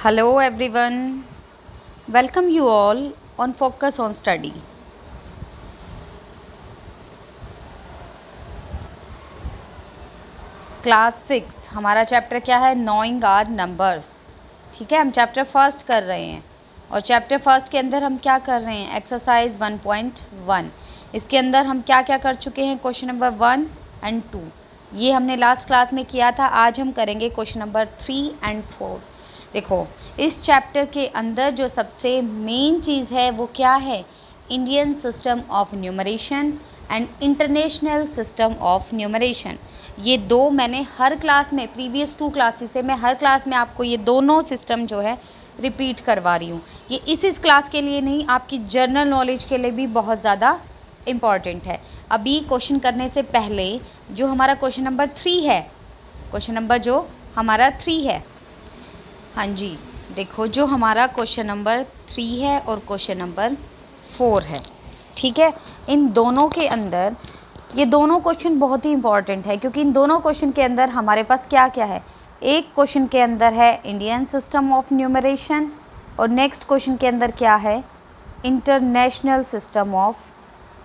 Hello everyone, welcome you all on Focus on Study. Class 6 हमारा chapter क्या है? Knowing our numbers. ठीक है, हम चैप्टर फर्स्ट कर रहे हैं और चैप्टर फर्स्ट के अंदर हम क्या कर रहे हैं? एक्सरसाइज 1.1। इसके अंदर हम क्या क्या कर चुके हैं? क्वेश्चन नंबर 1 एंड 2 ये हमने लास्ट क्लास में किया था। आज हम करेंगे क्वेश्चन नंबर 3 एंड 4। देखो, इस चैप्टर के अंदर जो सबसे मेन चीज़ है वो क्या है? Indian system of numeration and international system of numeration. ये दो मैंने हर क्लास में, प्रीवियस 2 क्लासेस से मैं हर क्लास में आपको ये दोनों सिस्टम जो है रिपीट करवा रही हूँ। ये इस क्लास के लिए नहीं, आपकी जनरल नॉलेज के लिए भी बहुत ज़्यादा इम्पॉर्टेंट है। अभी क्वेश्चन करने से पहले जो हमारा क्वेश्चन नंबर 3 है, क्वेश्चन नंबर जो हमारा 3 है, हाँ जी देखो, जो हमारा क्वेश्चन नंबर 3 है और क्वेश्चन नंबर 4 है। ठीक है, इन दोनों के अंदर ये दोनों क्वेश्चन बहुत ही इंपॉर्टेंट है, क्योंकि इन दोनों क्वेश्चन के अंदर हमारे पास क्या क्या है? एक क्वेश्चन के अंदर है इंडियन सिस्टम ऑफ न्यूमरेशन और नेक्स्ट क्वेश्चन के अंदर क्या है? International system of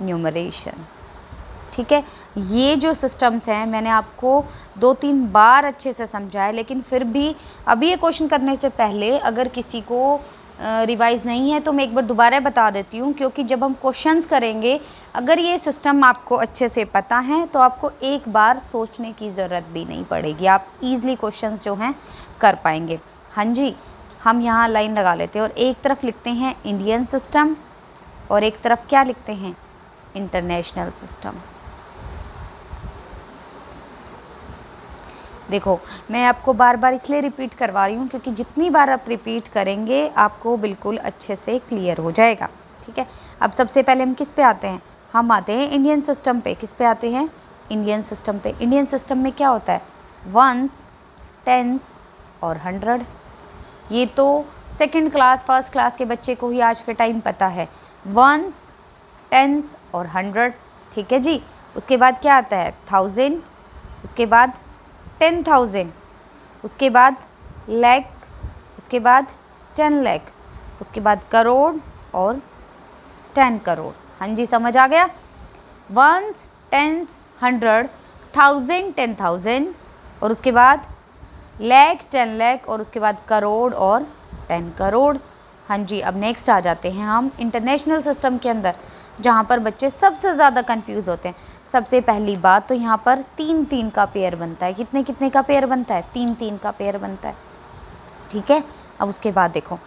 numeration. ठीक है, ये जो सिस्टम्स हैं मैंने आपको 2-3 बार अच्छे से समझाया, लेकिन फिर भी अभी ये क्वेश्चन करने से पहले अगर किसी को रिवाइज़ नहीं है तो मैं एक बार दोबारा बता देती हूँ, क्योंकि जब हम क्वेश्चंस करेंगे अगर ये सिस्टम आपको अच्छे से पता है तो आपको एक बार सोचने की ज़रूरत भी नहीं पड़ेगी, आप ईज़िली क्वेश्चंस जो हैं कर पाएंगे। हाँ जी, हम यहाँ लाइन लगा लेते हैं और एक तरफ लिखते हैं इंडियन सिस्टम और एक तरफ क्या लिखते हैं? International system. देखो, मैं आपको बार बार इसलिए रिपीट करवा रही हूँ क्योंकि जितनी बार आप रिपीट करेंगे आपको बिल्कुल अच्छे से क्लियर हो जाएगा। ठीक है, अब सबसे पहले हम किस पे आते हैं? हम आते हैं इंडियन सिस्टम पे। किस पे आते हैं? इंडियन सिस्टम पे। इंडियन सिस्टम में क्या होता है? वंस, टेंस और 100। ये तो सेकेंड क्लास फर्स्ट क्लास के बच्चे को ही आज के टाइम पता है, वंस, टेंस और 100। ठीक है जी, उसके बाद क्या आता है? 1000, उसके बाद 10,000, उसके बाद लाख, उसके बाद 10 लाख, उसके बाद करोड़ और 10 करोड़। हाँ जी, समझ आ गया? वंस, टेंस, 100, 1000, 10,000 और उसके बाद लाख, 10 लाख और उसके बाद करोड़ और 10 करोड़। हाँ जी, अब नेक्स्ट आ जाते हैं हम इंटरनेशनल सिस्टम के अंदर, जहाँ पर बच्चे सबसे ज़्यादा कंफ्यूज होते हैं। सबसे पहली बात तो यहाँ पर 3-3 का पेयर बनता है। कितने कितने का पेयर बनता है? 3-3 का पेयर बनता है। ठीक है, अब उसके बाद देखो,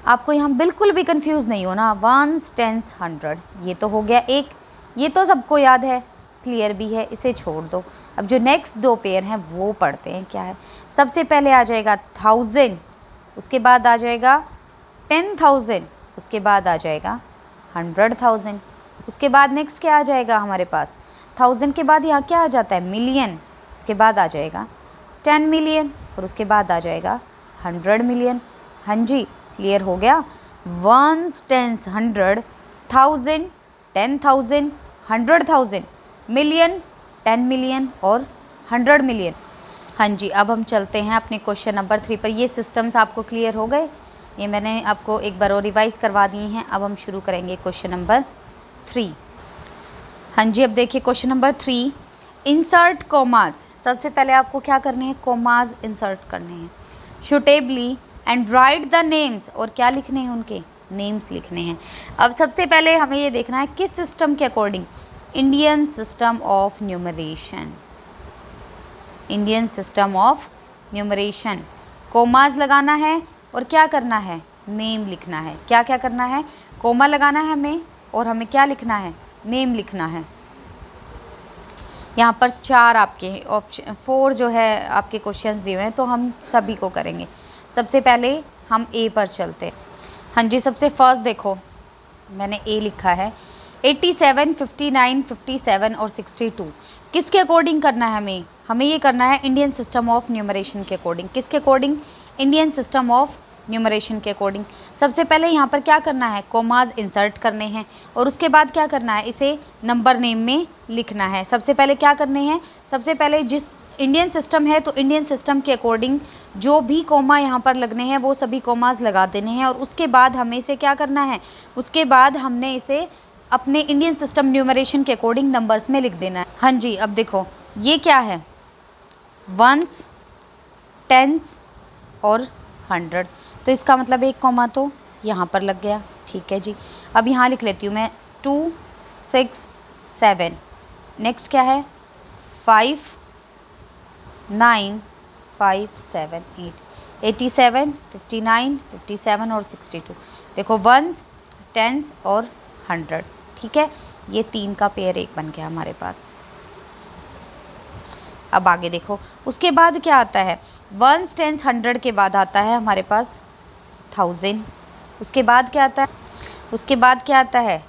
आपको यहाँ बिल्कुल भी कंफ्यूज नहीं होना। वंस, टेंस, 100 ये तो हो गया एक, ये तो सबको याद है, क्लियर भी है, इसे छोड़ दो। अब जो नेक्स्ट 2 पेयर हैं वो पढ़ते हैं क्या है। सबसे पहले आ जाएगा 1000, उसके बाद आ जाएगा 10,000, उसके बाद आ जाएगा 100,000, उसके बाद नेक्स्ट क्या आ जाएगा हमारे पास? 1000 के बाद यहाँ क्या आ जाता है? मिलियन, उसके बाद आ जाएगा 10 मिलियन और उसके बाद आ जाएगा 100 मिलियन। हाँ जी, क्लियर हो गया? वंस, टेंस, 100, 1000, 10,000, 100,000, मिलियन, 10 मिलियन और 100 मिलियन। हाँ जी, अब हम चलते हैं अपने क्वेश्चन नंबर 3 पर। ये सिस्टम्स आपको क्लियर हो गए? ये मैंने आपको एक बार और रिवाइज़ करवा दिए हैं। अब हम शुरू करेंगे क्वेश्चन नंबर 3। हाँ जी, अब देखिए क्वेश्चन नंबर 3, इंसर्ट कॉमाज। सबसे पहले आपको क्या करने हैं? कॉमाज इंसर्ट करने हैं। Suitably and right the names, और क्या लिखने हैं? उनके नेम्स लिखने हैं। अब सबसे पहले हमें ये देखना है किस सिस्टम के according? Indian system of numeration. Indian system of numeration. Commas लगाना है और क्या करना है? नेम लिखना है। क्या क्या करना है? कोमा लगाना है हमें और हमें क्या लिखना है? नेम लिखना है। यहाँ पर 4 आपके ऑप्शन 4 जो है आपके क्वेश्चंस दिए हुए हैं, तो हम सभी को करेंगे। सबसे पहले हम ए पर चलते हैं। हाँ जी, सबसे फर्स्ट देखो, मैंने ए लिखा है। 87, 59, 57 और 62 किसके अकॉर्डिंग करना है हमें ये करना है इंडियन सिस्टम ऑफ न्यूमरेशन के अकॉर्डिंग। किसके according? Indian system of numeration के अकॉर्डिंग। सबसे पहले यहाँ पर क्या करना है, कोमाज इंसर्ट करने हैं और उसके बाद क्या करना है, इसे नंबर नेम में लिखना है। सबसे पहले क्या करने हैं, सबसे पहले जिस इंडियन सिस्टम है तो इंडियन सिस्टम के अकॉर्डिंग जो भी कोमा यहाँ पर लगने हैं वो सभी कोमाज लगा देने हैं और उसके बाद हमें इसे क्या करना है, उसके बाद हमने इसे अपने इंडियन सिस्टम न्यूमरेशन के अकॉर्डिंग नंबर्स में लिख देना है। हाँ जी, अब देखो ये क्या है, वंस, टेंस और 100, तो इसका मतलब एक कॉमा तो यहाँ पर लग गया। ठीक है जी, अब यहाँ लिख लेती हूँ मैं 2 6 7, नेक्स्ट क्या है 5 9 5 7 8 87 59 57 और 62। देखो वंस, टेंस और 100। ठीक है, ये 3 का पेयर एक बन गया हमारे पास। अब आगे देखो उसके बाद क्या आता है, वंस, टेंस, 100 के बाद आता है हमारे पास 1000। उसके बाद क्या आता है, उसके बाद क्या आता है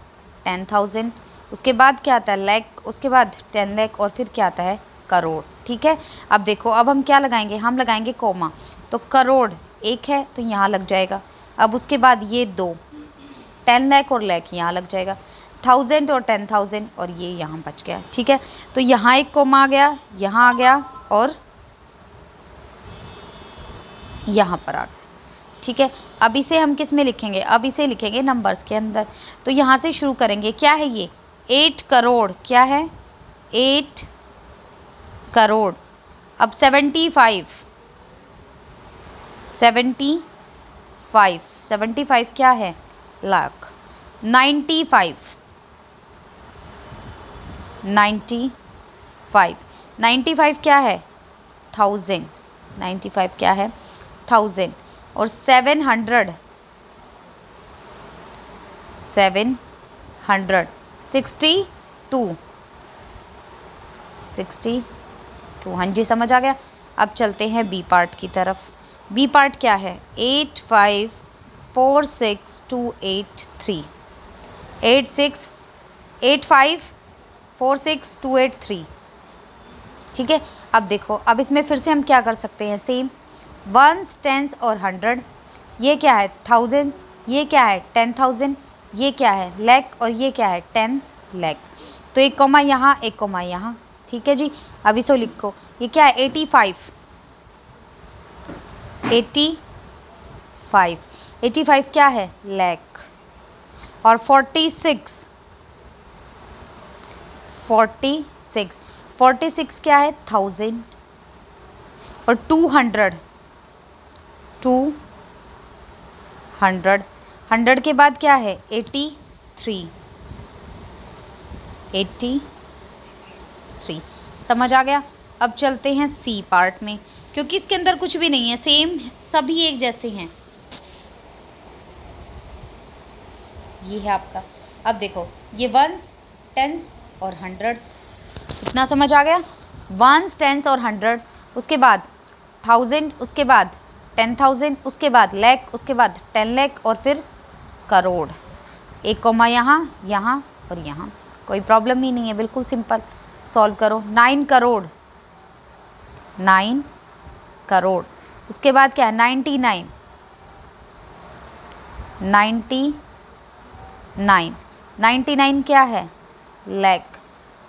10,000। उसके बाद क्या आता है लाख, उसके बाद 10 लाख और फिर क्या आता है करोड़। ठीक है, अब देखो अब हम क्या लगाएंगे, हम लगाएंगे कोमा, तो करोड़ एक है तो यहाँ लग जाएगा। अब उसके बाद ये 2, 10 लाख और लाख यहाँ लग जाएगा, 1000 और 10,000 और ये यहाँ बच गया। ठीक है, तो यहाँ एक कोमा आ गया, यहाँ आ गया और यहाँ पर आ गया। ठीक है, अब इसे हम किस में लिखेंगे, अब इसे लिखेंगे नंबर्स के अंदर। तो यहाँ से शुरू करेंगे, क्या है ये 8 करोड़, क्या है 8 करोड़। अब 75 क्या है लाख। 95 क्या है 1000, 95 क्या है 1000 और 700 62। हाँ जी, समझ आ गया। अब चलते हैं बी पार्ट की तरफ। बी पार्ट क्या है 854628 3। ठीक है, अब देखो अब इसमें फिर से हम क्या कर सकते हैं, सेम वंस, टेंस और 100। ये क्या है 1000, ये क्या है 10,000, ये क्या है लाख और ये क्या है 10 लाख। तो एक कॉमा यहाँ, एक कॉमा यहाँ। ठीक है जी, अब इसको लिखो, ये क्या है 85 क्या है लाख और 46 क्या है 1000 और 200 100 के बाद क्या है 83। समझ आ गया। अब चलते हैं सी पार्ट में, क्योंकि इसके अंदर कुछ भी नहीं है, सेम सभी एक जैसे हैं। ये है आपका, अब देखो ये वंस, टेंस और 100, इतना समझ आ गया। वंस, टेंस और 100, उसके बाद 1000, उसके बाद 10,000, उसके बाद लाख, उसके बाद 10 लाख और फिर करोड़। एक कॉमा यहाँ, यहाँ और यहाँ, कोई प्रॉब्लम ही नहीं है, बिल्कुल सिंपल। सॉल्व करो, 9 करोड़। उसके बाद क्या है 99 क्या है लाख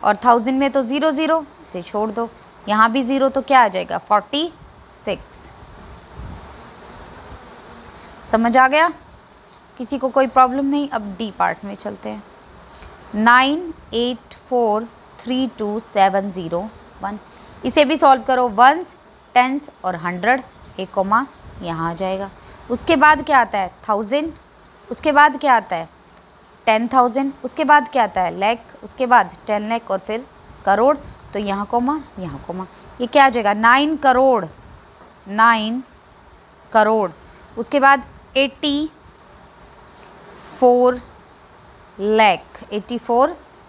और 1000 में तो 0 0, इसे छोड़ दो, यहाँ भी 0 तो क्या आ जाएगा 46। समझ आ गया, किसी को कोई प्रॉब्लम नहीं। अब डी पार्ट में चलते हैं। 984327001, इसे भी सॉल्व करो, वंस, टेंस और 100, एक कॉमा यहाँ आ जाएगा। उसके बाद क्या आता है 1000, उसके बाद क्या आता है 10,000, उसके बाद क्या आता है लाख, उसके बाद 10 लाख और फिर करोड़। तो यहाँ कॉमा, यहाँ कॉमा, ये क्या आ जाएगा 9 करोड़। उसके बाद 84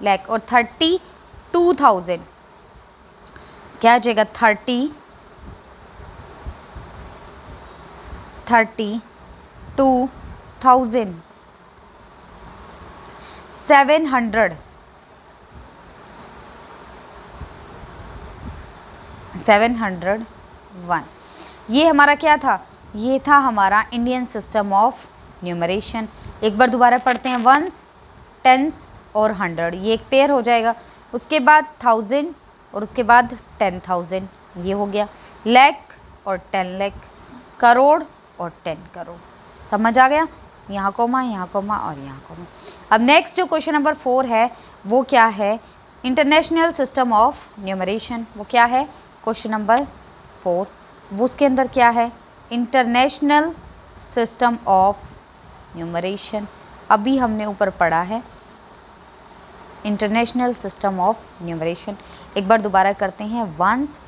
लाख और 32,000, क्या आ जाएगा 32,701, ये हमारा क्या था ये था हमारा इंडियन सिस्टम ऑफ न्यूमरेशन। एक बार दोबारा पढ़ते हैं, वंस, टेंस और 100, ये एक पेयर हो जाएगा। उसके बाद 1000 और उसके बाद 10,000, ये हो गया। लाख और 10 लाख, करोड़ और 10 करोड़। समझ आ गया? यहाँ कोमा और यहाँ कोमा। अब नेक्स्ट जो क्वेश्चन नंबर 4 है वो क्या है? International system of numeration. वो क्या है? क्वेश्चन नंबर 4, वो उसके अंदर क्या है? International system of numeration. अभी हमने ऊपर पढ़ा है इंटरनेशनल सिस्टम ऑफ न्यूमरेशन। एक बार दोबारा करते हैं, वंस,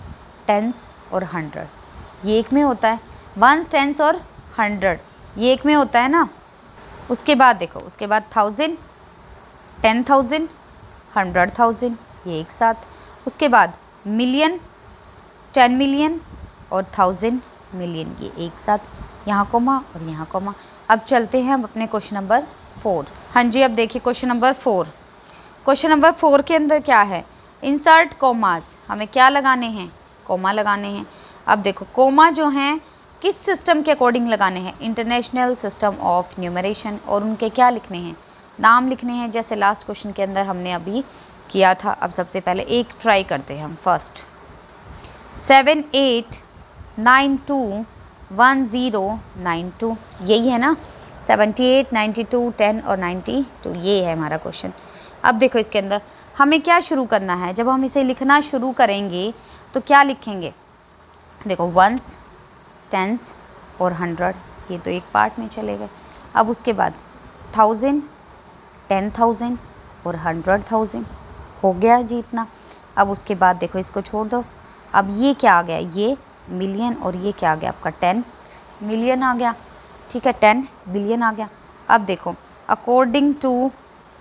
टेंस और 100, ये एक में होता है। वंस, टेंस और 100 ये एक में होता है ना। उसके बाद देखो, उसके बाद 1000, 10,000, 100,000 ये एक साथ। उसके बाद मिलियन, 10 मिलियन और 1000 मिलियन ये एक साथ। यहाँ कोमा और यहाँ कोमा। अब चलते हैं हम अपने क्वेश्चन नंबर 4। हाँ जी, अब देखिए क्वेश्चन नंबर 4। क्वेश्चन नंबर 4 के अंदर क्या है? Insert commas. हमें क्या लगाने हैं? कोमा लगाने हैं। अब देखो कोमा जो हैं किस सिस्टम के अकॉर्डिंग लगाने हैं? International system of numeration. और उनके क्या लिखने हैं? नाम लिखने हैं, जैसे लास्ट क्वेश्चन के अंदर हमने अभी किया था। अब सबसे पहले एक ट्राई करते हैं हम। फर्स्ट 78921092, यही है ना? 78, 92, 10 और 92, ये है हमारा क्वेश्चन। अब देखो इसके अंदर हमें क्या शुरू करना है? जब हम इसे लिखना शुरू करेंगे तो क्या लिखेंगे? देखो वंस, टेंस और 100 ये तो एक पार्ट में चले गए। अब उसके बाद 1000, 10,000 और 100,000 हो गया जी इतना। अब उसके बाद देखो इसको छोड़ दो। अब ये क्या आ गया? ये मिलियन और ये क्या आ गया आपका? 10 मिलियन आ गया। ठीक है, 10 बिलियन आ गया। अब देखो according to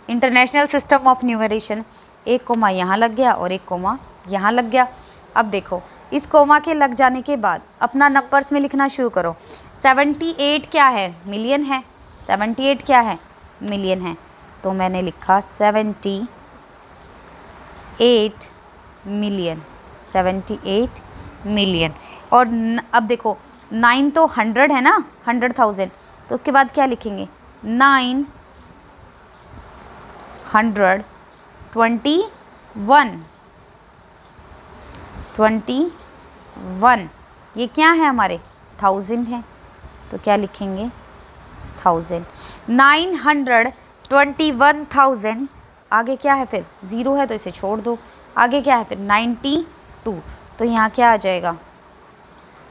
international system of numeration, एक कोमा यहाँ लग गया और एक कोमा यहाँ लग गया। अब देखो इस कोमा के लग जाने के बाद अपना नंबर्स में लिखना शुरू करो। 78 क्या है? मिलियन है। 78 क्या है? मिलियन है। तो मैंने लिखा 78 मिलियन, 78 मिलियन। और अब देखो 9 तो 100 है ना, 100,000, तो उसके बाद क्या लिखेंगे? 921 ये क्या है हमारे? 1000 है। तो क्या लिखेंगे? 1000। 921,000 आगे क्या है? फिर 0 है तो इसे छोड़ दो। आगे क्या है फिर? 92, तो यहाँ क्या आ जाएगा?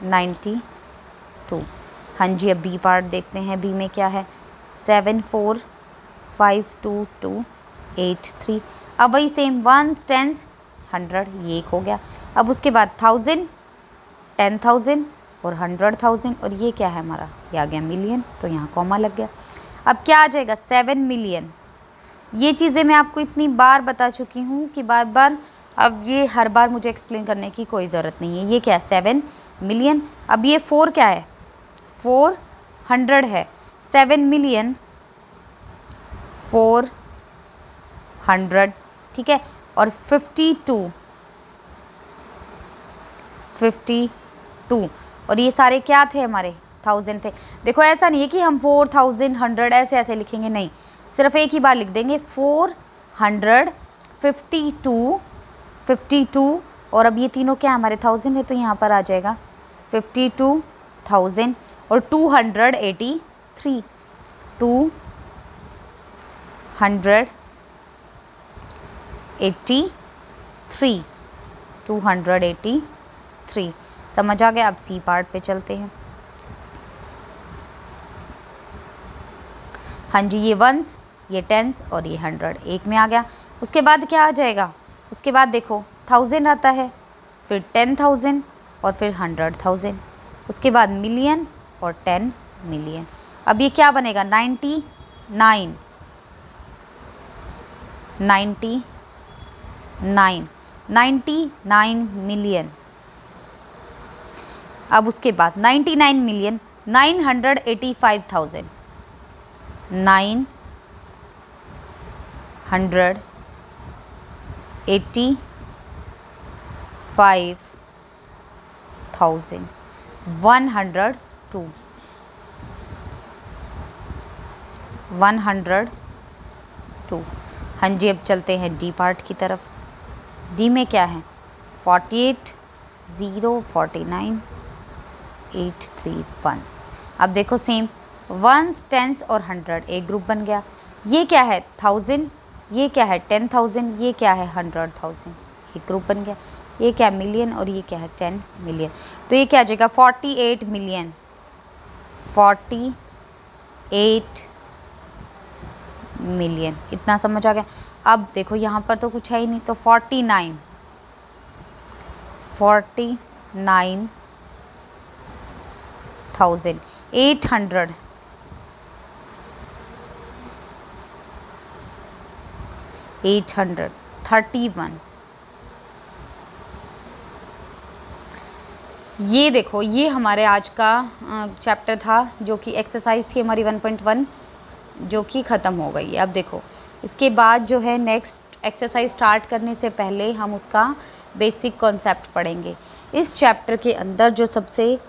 92। हाँ जी, अब बी पार्ट देखते हैं। बी में क्या है? 745228 अब वही सेम वंस, टेंस, 100 ये एक हो गया। अब उसके बाद 1000, 10,000 और 100,000 और ये क्या है हमारा? ये आ गया मिलियन, तो यहाँ कॉमा लग गया। अब क्या आ जाएगा? 7 मिलियन। ये चीज़ें मैं आपको इतनी बार बता चुकी हूँ कि बार बार अब ये हर बार मुझे एक्सप्लेन करने की कोई ज़रूरत नहीं है। ये क्या है? 7 मिलियन। अब ये 4 क्या है? 400 है। 7 मिलियन 400, ठीक है। और 52 और ये सारे क्या थे हमारे? 1000 थे। देखो ऐसा नहीं है कि हम 4000, 100 ऐसे ऐसे लिखेंगे, नहीं, सिर्फ एक ही बार लिख देंगे 452 और अब ये तीनों क्या हमारे? 1000 है, तो यहाँ पर आ जाएगा 52,000 और 283 283। समझ आ गया? अब सी पार्ट पे चलते हैं। हाँ जी, ये वंस, ये टेंस और ये 100 एक में आ गया। उसके बाद क्या आ जाएगा? उसके बाद देखो 1000 आता है, फिर 10,000 और फिर 100,000, उसके बाद मिलियन और 10 मिलियन। अब ये क्या बनेगा? 99 मिलियन। अब उसके बाद 99 मिलियन 985,000, 985,102 102। हाँ जी, अब चलते हैं डी पार्ट की तरफ। डी में क्या है? 48, 0, 49, 8, 3, 1। अब देखो सेम वंस, टेंस और 100 एक ग्रुप बन गया। ये क्या है? 1000, ये क्या है? 10,000, ये क्या है? 100,000 एक ग्रुप बन गया। ये क्या? मिलियन, और ये क्या है? 10 मिलियन। तो ये क्या आ जाएगा? 48 मिलियन, 48 मिलियन। इतना समझ आ गया? अब देखो यहाँ पर तो कुछ है ही नहीं, तो 49, 49,000, 800, 800, 31। ये देखो, ये हमारे आज का चैप्टर था, जो कि एक्सरसाइज थी हमारी 1.1, जो कि ख़त्म हो गई है। अब देखो इसके बाद जो है नेक्स्ट एक्सरसाइज स्टार्ट करने से पहले हम उसका बेसिक कॉन्सेप्ट पढ़ेंगे। इस चैप्टर के अंदर जो सबसे,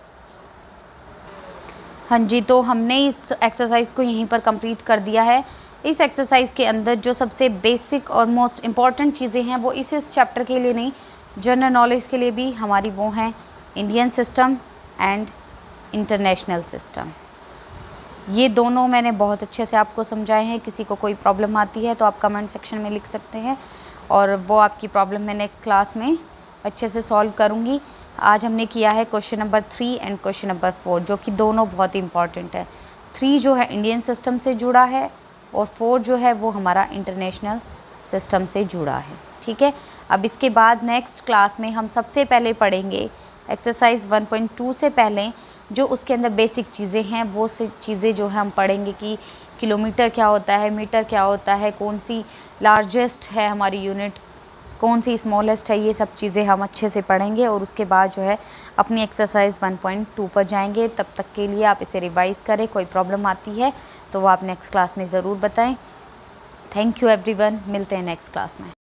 हाँ जी, तो हमने इस एक्सरसाइज को यहीं पर कंप्लीट कर दिया है। इस एक्सरसाइज के अंदर जो सबसे बेसिक और मोस्ट इम्पॉर्टेंट चीज़ें हैं वो इस चैप्टर के लिए नहीं, जनरल नॉलेज के लिए भी हमारी वो हैं Indian system and international system. ये दोनों मैंने बहुत अच्छे से आपको समझाए हैं। किसी को कोई प्रॉब्लम आती है तो आप कमेंट सेक्शन में लिख सकते हैं, और वो आपकी प्रॉब्लम मैं नेक्स्ट क्लास में अच्छे से सॉल्व करूँगी। आज हमने किया है question number 3 and question number 4, जो कि दोनों बहुत ही इंपॉर्टेंट है। 3 जो है इंडियन सिस्टम से जुड़ा है, और 4 जो है वो हमारा इंटरनेशनल सिस्टम से जुड़ा है। ठीक है, अब इसके बाद नेक्स्ट क्लास में हम सबसे पहले पढ़ेंगे एक्सरसाइज 1.2 से पहले जो उसके अंदर बेसिक चीज़ें हैं, वो से चीज़ें जो है हम पढ़ेंगे कि किलोमीटर क्या होता है, मीटर क्या होता है, कौन सी लार्जेस्ट है हमारी यूनिट, कौन सी स्मॉलेस्ट है। ये सब चीज़ें हम अच्छे से पढ़ेंगे, और उसके बाद जो है अपनी एक्सरसाइज 1.2 पर जाएंगे। तब तक के लिए आप इसे रिवाइज़ करें। कोई प्रॉब्लम आती है तो वो आप नेक्स्ट क्लास में ज़रूर बताएं। थैंक यू एवरीवन, मिलते हैं नेक्स्ट क्लास में।